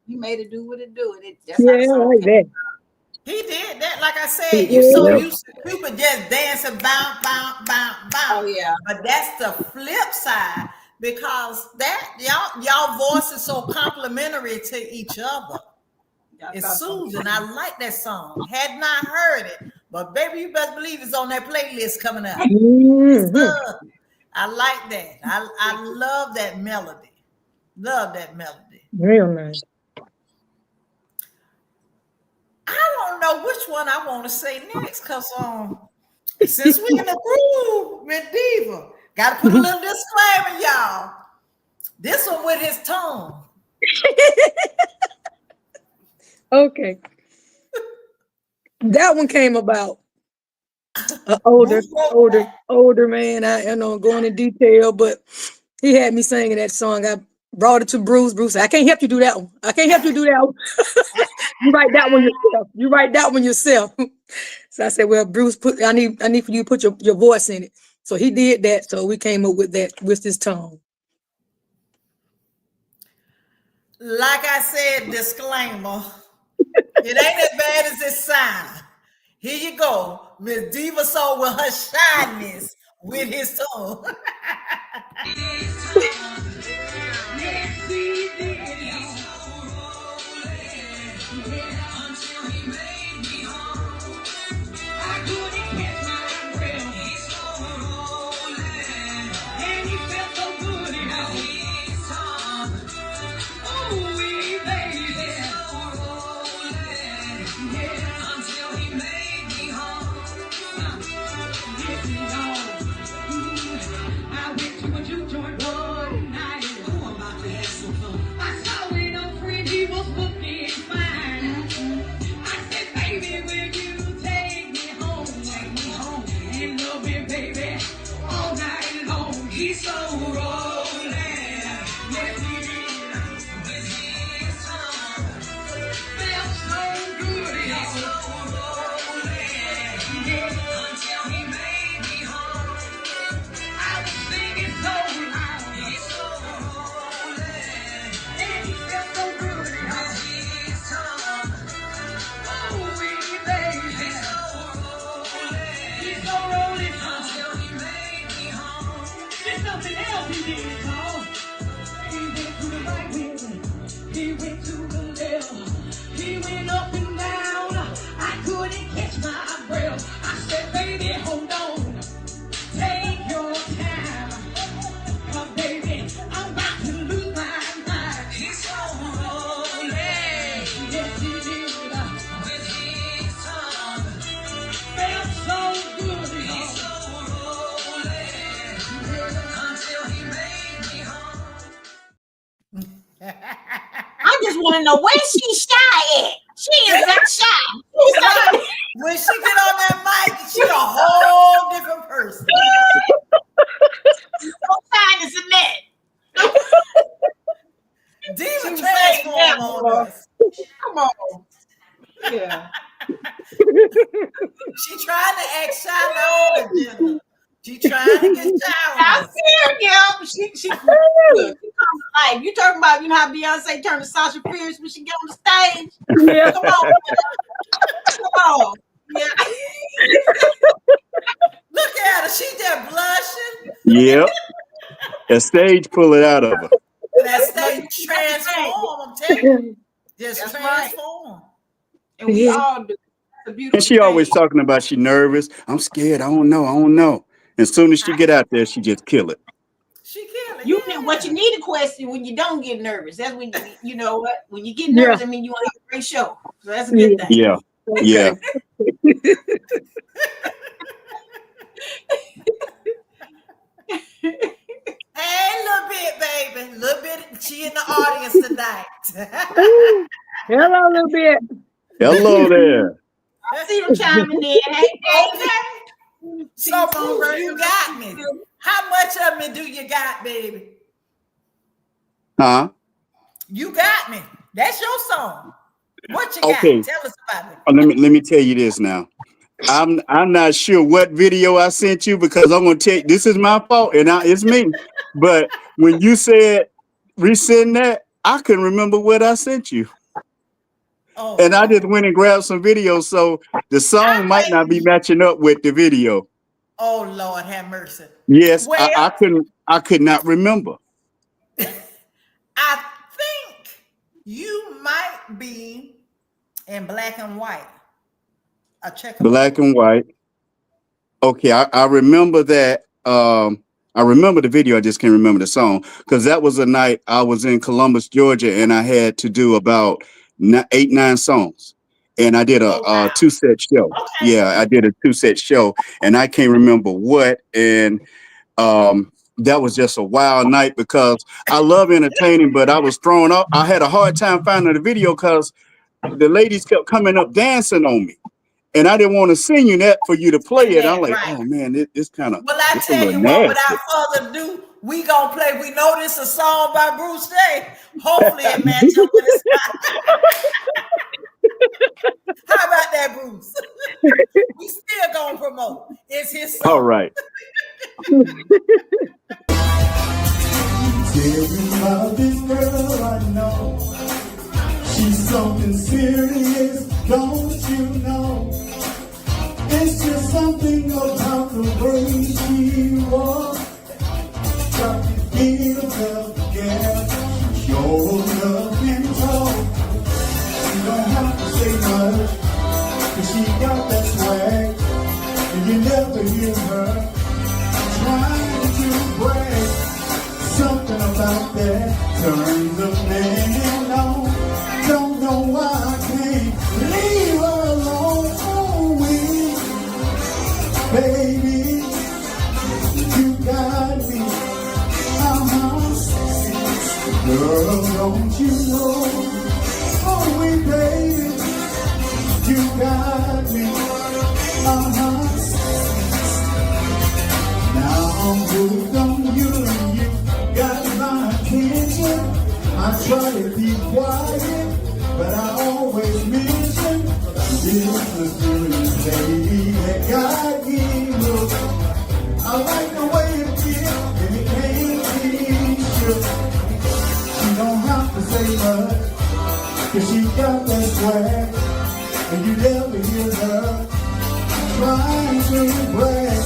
He made it do what it do. That's how the Yeah, song like came. that. He did that, like I said. You so Yep. used to people just dancing, bounce, bounce, bounce, bounce. Oh yeah. But that's the flip side because that y'all voices so complimentary to each other. It's soothing. I like that song. Had not heard it, but baby, you best believe it's on that playlist coming up. Mhm. I like that. I love that melody. Love that melody. Real nice. I don't know which one I want to say next because since we in the groove with Diva, got to put a little disclaimer, y'all. This one with his tone. Okay. That one came about an older man. I know going in detail, but he had me singing that song. I brought it to Bruce. Bruce said, I can't help you do that one. I can't help you do that one. You write that one yourself. You write that one yourself. So I said, well, Bruce, I need for you to put your voice in it. So he did that. So we came up with that with this tone. Like I said, disclaimer. It ain't as bad as it sounds. Here you go. MsDivaSoul with her shyness with his tongue. I just want to know where she's shy at. She is not shy. When she get on that mic, she a whole different person. No shyness in that. Diva transform on us. Come on. Yeah. She trying to act shy on agenda. She trying to get shy I on us. see her, yeah. She good. Like, you talking about, you know how Beyonce turned to Sasha Fierce when she get on the stage? Yeah. Come on. Come on. Yeah. Look at her. She just blushing. Yep. That stage pull it out of her. That stage transform. I'm telling you. Just That's transform. And we all do. It's a beautiful And she always thing. talking about she nervous. I'm scared. I don't know. As soon as she get out there, she just kill it. She kill it. You yeah. what you need to question when you don't get nervous. That's when you know what? When you get nervous, I mean you want to have a great show. So that's a good thing. Yeah. Yeah. Hey, LilBit, baby. LilBit, she in the audience tonight. Hello, LilBit. Hello there. I see them chiming in. Hey, So, Songbird, you got me. How much of me do you got, baby? Huh? You got me. That's your song. What you Okay. got? Tell us about it. Let me tell you this now. I'm not sure what video I sent you because I'm gonna tell you this is my fault and it's me. But when you said resend that, I couldn't remember what I sent you. Oh, And I just went and grabbed some videos, so the song might not be matching up with the video. oh Lord, have mercy. Yes, Well, I could not remember. I think you might be in black and white. I check Black and white. Okay, I remember that. I remember the video. I just can't remember the song because that was a night I was in Columbus, Georgia, and I had to do about 8-9 songs, and I did a 2-set show. Okay. Yeah, I did a 2-set show, and I can't remember what. And that was just a wild night because I love entertaining, but I was thrown up. I had a hard time finding the video because the ladies kept coming up dancing on me. And I didn't want to send you that for you to play it. I'm like, right. oh man, it's kind of. Well, I tell you what, without further ado, we gonna play. We know this is a song by BruceJ. Hopefully it matches up with his style. How about that, Bruce? We still gonna promote. It's his song. All right. Dear, you love this girl, I know. mysterious, don't you know? It's just something about the way she walks. Got to feel the gap. Sure enough in tow. You don't have to say much, 'cause she got that swag. And you never hear her trying to brag. Something about that turns a man on. Don't know why I can't leave her alone. Oh, baby, you got me. Girl, don't you know? Oh, baby, you got me. Now I'm hooked on you and you got my attention. I try to be quiet, but I always mention this mysterious baby that got me hooked. I like the way it feels, and it can't be shook. She don't have to say much, 'cause she got that swag, and you never hear her trying to brag.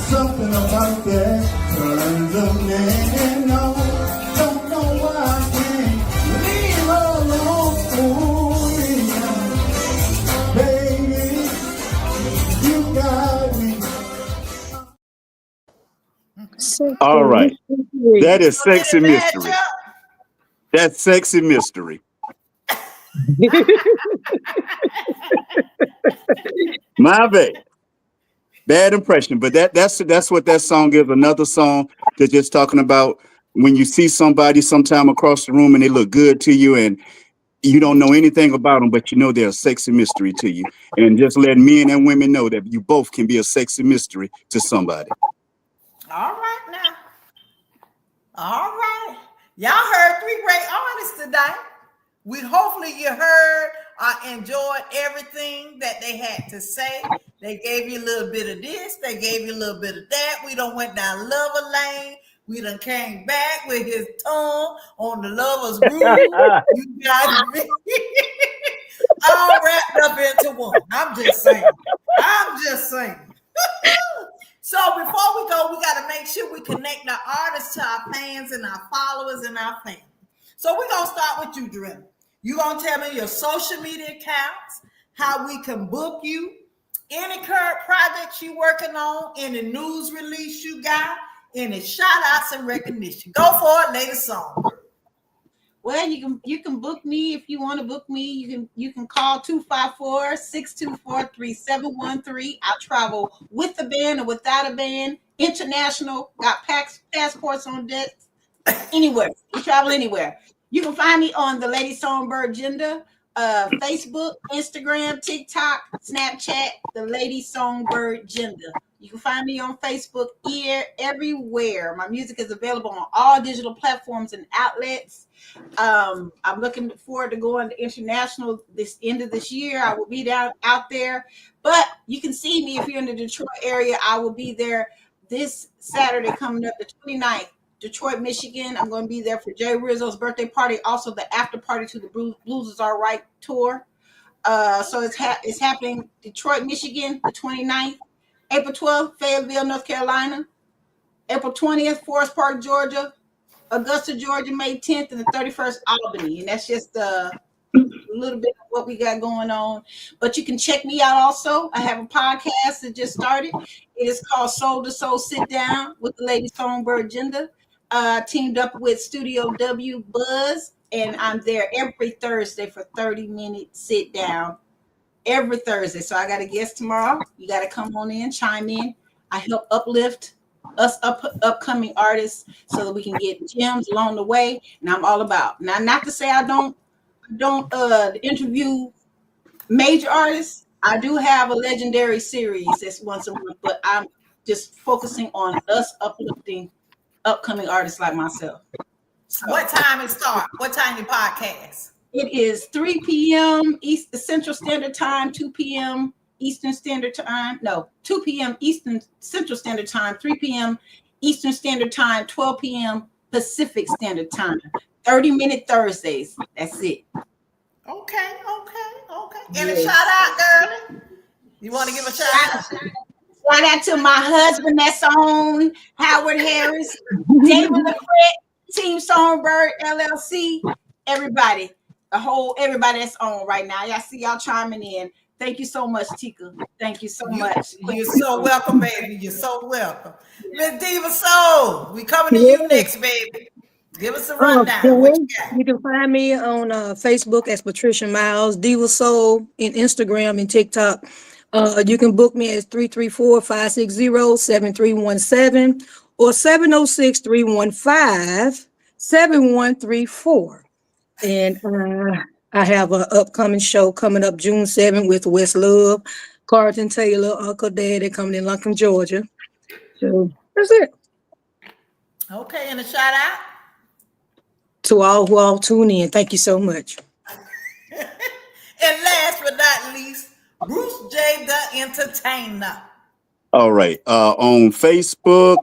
Something about that turns a man on. Don't know why I can't leave her alone. Oh, yeah. Baby, you got me. All right. That is So did sexy it match mystery. up? That's sexy mystery. My bad. Bad impression, but that's what that song is. Another song that's just talking about when you see somebody sometime across the room and they look good to you and you don't know anything about them, but you know they're a sexy mystery to you. And just letting men and women know that you both can be a sexy mystery to somebody. All right now. All right. Y'all heard three great artists today. We hopefully you heard enjoyed everything that they had to say. They gave you a little bit of this, they gave you a little bit of that. We done went down lover lane. We done came back with his tongue on the lover's groove. You got me all wrapped up into one. I'm just saying. So before we go, we got to make sure we connect our artists to our fans and our followers and our fans. So we're going to start with you, Drew. You're going to tell me your social media accounts, how we can book you, any current projects you're working on, any news release you got, any shout outs and recognition. Go for it, Lady Songbird. Well, you can book me if you want to book me. You can call 254-624-3713. I travel with the band or without a band. International, got passports on deck. Anywhere. You travel anywhere. You can find me on the Lady Songbird Gender, Facebook, Instagram, TikTok, Snapchat, the Lady Songbird Gender. You can find me on Facebook everywhere. My music is available on all digital platforms and outlets. I'm looking forward to going to international this end of this year. I will be out there, but you can see me if you're in the Detroit area. I will be there this Saturday coming up, the 29th, Detroit, Michigan. I'm going to be there for Jay Rizzo's birthday party, also the after party to the Blues Is All Right tour. So it's happening Detroit, Michigan, the 29th. April 12th, Fayetteville, North Carolina. April 20th, Forest Park, Georgia. Augusta, Georgia, May 10th, and the 31st, Albany. And that's just a little bit of what we got going on. But you can check me out also. I have a podcast that just started. It is called Soul to Soul Sit Down with the Lady Songbird Gender. Teamed up with Studio W Buzz. And I'm there every Thursday for 30-minute sit down. Every Thursday. So I got a guest tomorrow. You got to come on in, chime in. I help uplift us upcoming artists so that we can get gems along the way. And I'm all about. Now, not to say I don't interview major artists. I do have a legendary series that's once a month, but I'm just focusing on us uplifting upcoming artists like myself. So, what time it start? What time your podcast? It is 3 p.m. Central Standard Time, 2 p.m. Eastern Standard Time. No, 2 p.m. Eastern Central Standard Time, 3 p.m. Eastern Standard Time, 12 p.m. Pacific Standard Time. 30-minute Thursdays. That's it. Okay. And a shout out, girlie. You want to give a shout out? Shout out to my husband that's on, Howard Harris, David LaFrette, Team Songbird, LLC, everybody, everybody that's on right now. Y'all see y'all chiming in. Thank you so much, Tika. Thank you so much. You're so welcome, baby. You're so welcome. MsDivaSoul, we coming to you next, baby. Give us a rundown. What you got? You can find me on Facebook as Patricia Miles, Diva Soul, in Instagram and TikTok. You can book me at 334-560-7317 or 706-315-7134. And I have an upcoming show coming up June 7th with West Love, Carlton Taylor, Uncle Daddy coming in Luncombe, Georgia. So that's it. Okay, and a shout out To all who all tune in. Thank you so much. And last but not least, BruceJ the Entertainer. All right. On Facebook,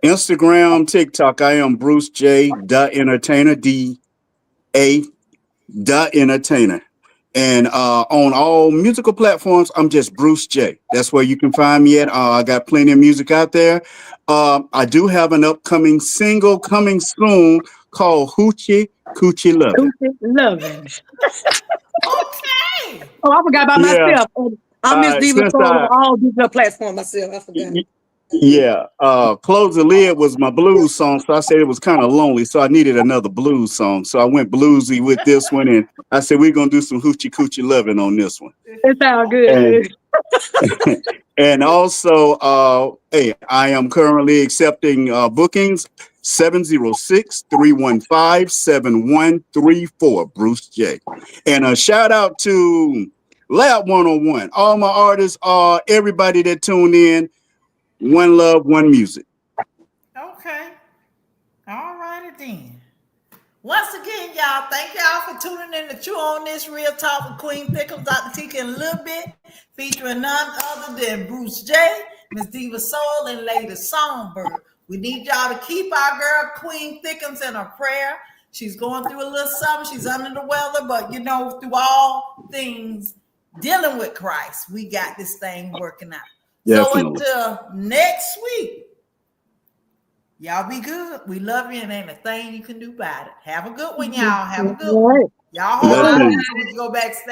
Instagram, TikTok, I am BruceJ the Entertainer, DA the Entertainer. And on all musical platforms, I'm just BruceJ. That's where you can find me at. I got plenty of music out there. I do have an upcoming single coming soon called Hoochie Coochie Lovin'. Loving. Okay. Oh, I forgot about myself. I'm MsDivaSoul on all digital platforms myself. I forgot. Yeah. Close the Lid was my blues song. So I said it was kind of lonely. So I needed another blues song. So I went bluesy with this one. And I said, we're going to do some Hoochie Coochie Lovin' on this one. It sounds good. And also, hey, I am currently accepting bookings 706-315-7134, BruceJ. And a shout out to Lab 101, all my artists, everybody that tuned in. One love, one music. Okay. All righty then. Once again, y'all, thank y'all for tuning in to Chew on This Real Talk with Queen Thickums, Dr. Tika LilBit, featuring none other than BruceJ, MsDivaSoul, and Lady Songbird. We need y'all to keep our girl Queen Thickums in a prayer. She's going through a little something. She's under the weather, but you know, through all things dealing with Christ, we got this thing working out. Definitely. So until next week, y'all be good. We love you and ain't a thing you can do about it. Have a good one, y'all. Have a good one. Y'all hold on. We go backstage.